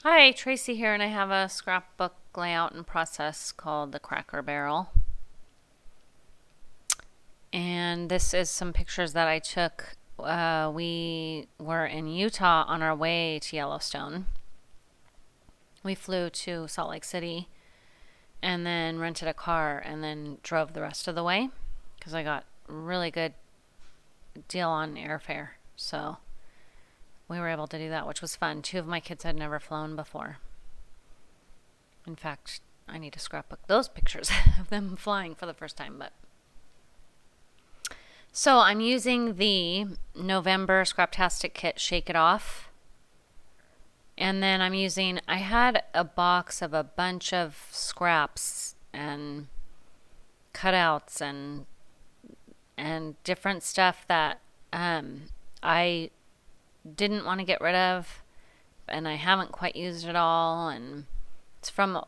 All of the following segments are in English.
Hi, Tracy here, and I have a scrapbook layout and process called the Cracker Barrel. And this is some pictures that I took. We were in Utah on our way to Yellowstone. We flew to Salt Lake City and then rented a car and then drove the rest of the way because I got a really good deal on airfare. So we were able to do that, which was fun. Two of my kids had never flown before. In fact, I need to scrapbook those pictures of them flying for the first time. But so I'm using the November Scraptastic kit, Shake It Off. And then I had a box of a bunch of scraps and cutouts and different stuff that I didn't want to get rid of, and I haven't quite used it all, and it's from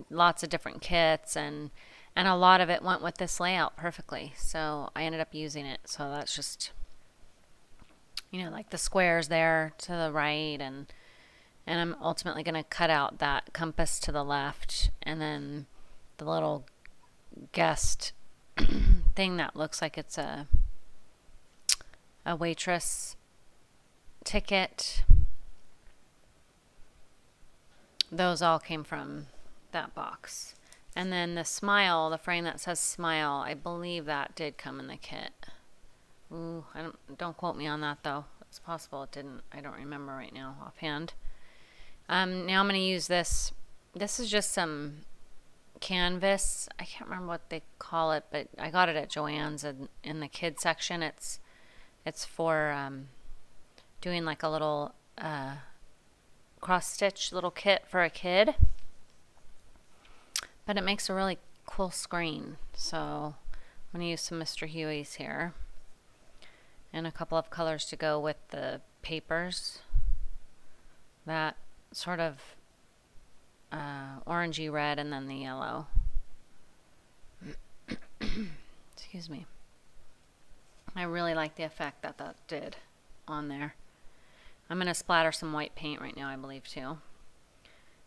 lots of different kits, and a lot of it went with this layout perfectly, so I ended up using it. So that's just, like the squares there to the right, and I'm ultimately going to cut out that compass to the left, and then the little guest thing that looks like it's a waitress ticket. Those all came from that box. And then the smile, the frame that says smile, I believe that did come in the kit. Ooh, don't quote me on that though. It's possible it didn't. I don't remember right now offhand. Now I'm going to use this. This is just some canvas. I can't remember what they call it, but I got it at Joann's in the kids section. It's for doing like a little cross stitch little kit for a kid, but it makes a really cool screen. So I'm going to use some Mr. Huey's here and a couple of colors to go with the papers. That sort of orangey red, and then the yellow. Excuse me. I really like the effect that did on there. I'm going to splatter some white paint right now, I believe, too.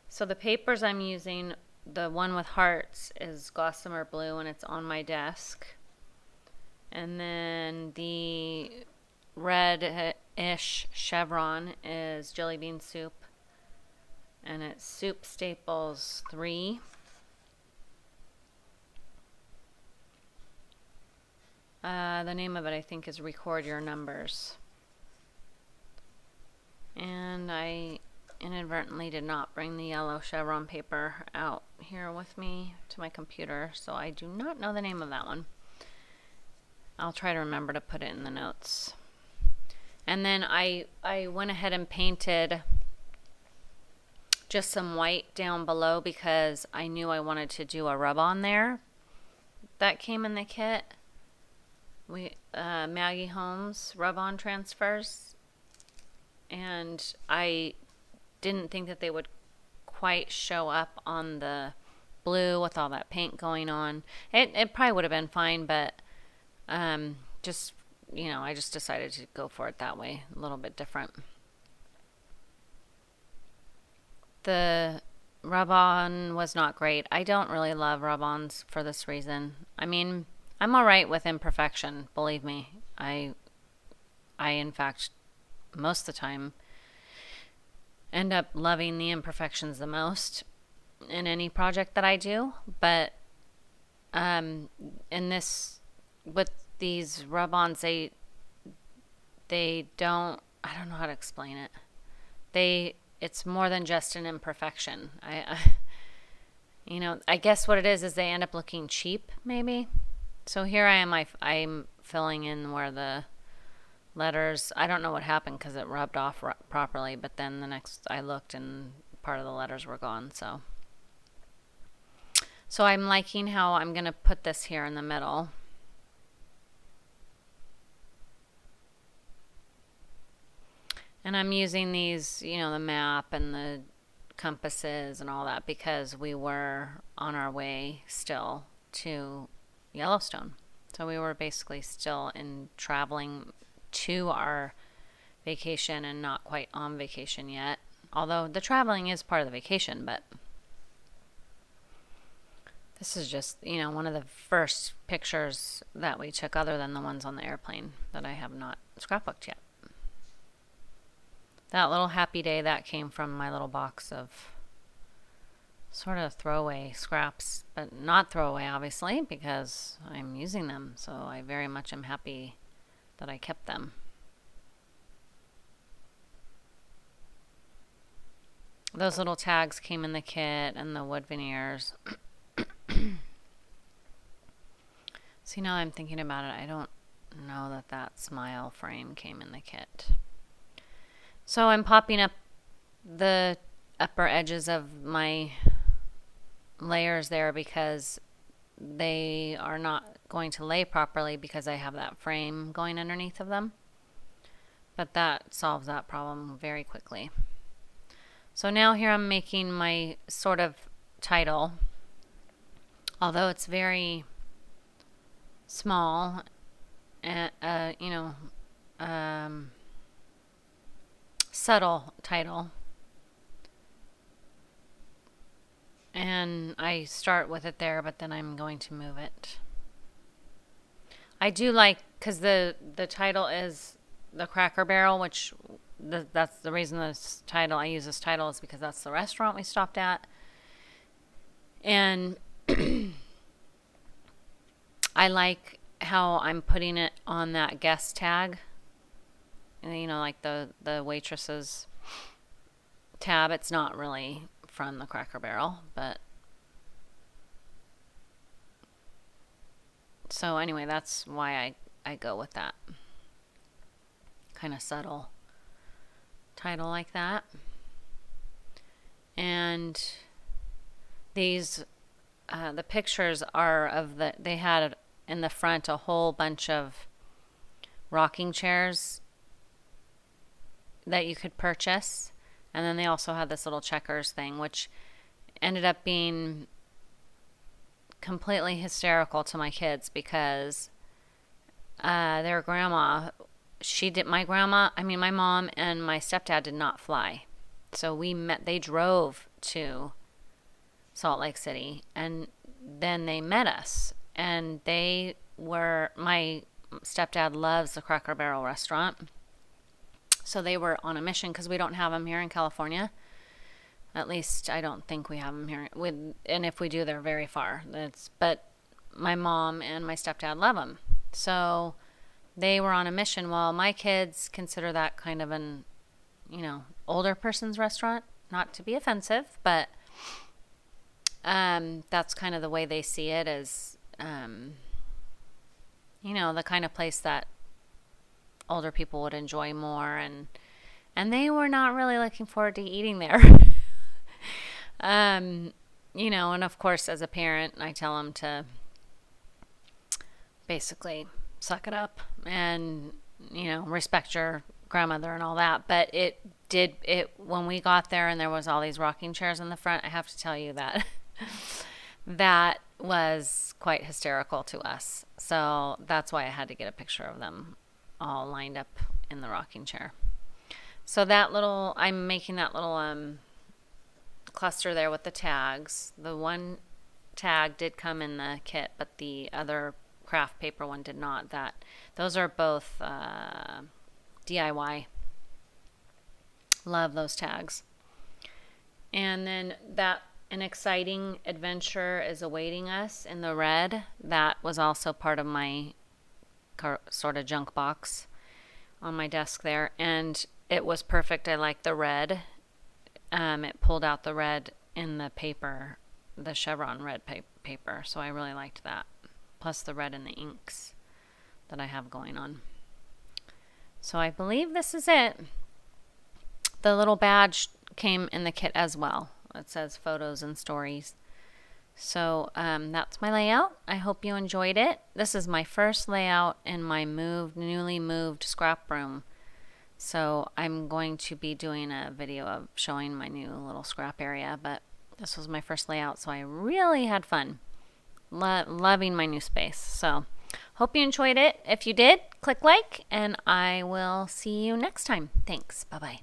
So the papers I'm using, the one with hearts is Gossamer Blue, and it's on my desk. And then the red-ish chevron is Jelly Bean Soup, and it's Soup Staples 3. The name of it, I think, is Record Your Numbers. And I inadvertently did not bring the yellow chevron paper out here with me to my computer, so I do not know the name of that one. I'll try to remember to put it in the notes. And then I went ahead and painted just some white down below because I knew I wanted to do a rub-on there. That came in the kit. Maggie Holmes rub-on transfers. And I didn't think that they would quite show up on the blue with all that paint going on. It probably would have been fine, but just, I just decided to go for it that way, a little bit different. The rub-on was not great. I don't really love rub-ons for this reason. I mean, I'm alright with imperfection, believe me. I in fact, most of the time end up loving the imperfections the most in any project that I do, but in this, with these rub-ons, they don't, I don't know how to explain it. It's more than just an imperfection. I guess what it is they end up looking cheap, maybe. So here I am, I'm filling in where the letters, I don't know what happened because it rubbed off properly, but then the next I looked and part of the letters were gone. So I'm liking how I'm going to put this here in the middle. And I'm using these, the map and the compasses and all that because we were on our way still to Yellowstone. So we were basically still traveling to our vacation and not quite on vacation yet. Although the traveling is part of the vacation, but this is just, you know, one of the first pictures that we took other than the ones on the airplane that I have not scrapbooked yet. That little happy day, that came from my little box of sort of throwaway scraps, but not throwaway obviously because I'm using them, so I very much am happy that I kept them. Those little tags came in the kit and the wood veneers. See, now I'm thinking about it, I don't know that that smile frame came in the kit. So I'm popping up the upper edges of my layers there because they are not going to lay properly because I have that frame going underneath of them. But that solves that problem very quickly. So now here I'm making my sort of title, although it's very small, you know, subtle title. And I start with it there, but then I'm going to move it. I do like, because the title is the Cracker Barrel, which that's the reason this title, I use this title, is because that's the restaurant we stopped at. And I like how I'm putting it on that guest tag. You know, like the waitress's tab. It's not really from the Cracker Barrel, but so anyway, that's why I go with that kind of subtle title like that. And these the pictures are of they had in the front a whole bunch of rocking chairs that you could purchase, and then they also had this little checkers thing, which ended up being completely hysterical to my kids because their grandma, my mom and my stepdad did not fly. So they drove to Salt Lake City, and then they met us, and my stepdad loves the Cracker Barrel restaurant. So they were on a mission because we don't have them here in California. At least I don't think we have them here. And if we do, they're very far. But my mom and my stepdad love them. So they were on a mission. Well, my kids consider that kind of an, you know, older person's restaurant. Not to be offensive, but that's kind of the way they see it as, you know, the kind of place that older people would enjoy more, and they were not really looking forward to eating there. You know, and of course as a parent I tell them to basically suck it up and, you know, respect your grandmother and all that. But when we got there and there was all these rocking chairs in the front, I have to tell you that that was quite hysterical to us. So that's why I had to get a picture of them all lined up in the rocking chair. So I'm making that little cluster there with the tags. The one tag did come in the kit, but the other craft paper one did not. Those are both DIY. Love those tags. And then an exciting adventure is awaiting us in the red. That was also part of my sort of junk box on my desk there, and it was perfect. I like the red. It pulled out the red in the paper, the chevron red paper, so I really liked that, plus the red in the inks that I have going on. So I believe this is it. The little badge came in the kit as well. It says photos and stories. So that's my layout. I hope you enjoyed it. This is my first layout in my newly moved scrap room. So I'm going to be doing a video of showing my new little scrap area, but this was my first layout, so I really had fun. Loving my new space. So hope you enjoyed it. If you did, click like, and I will see you next time. Thanks. Bye-bye.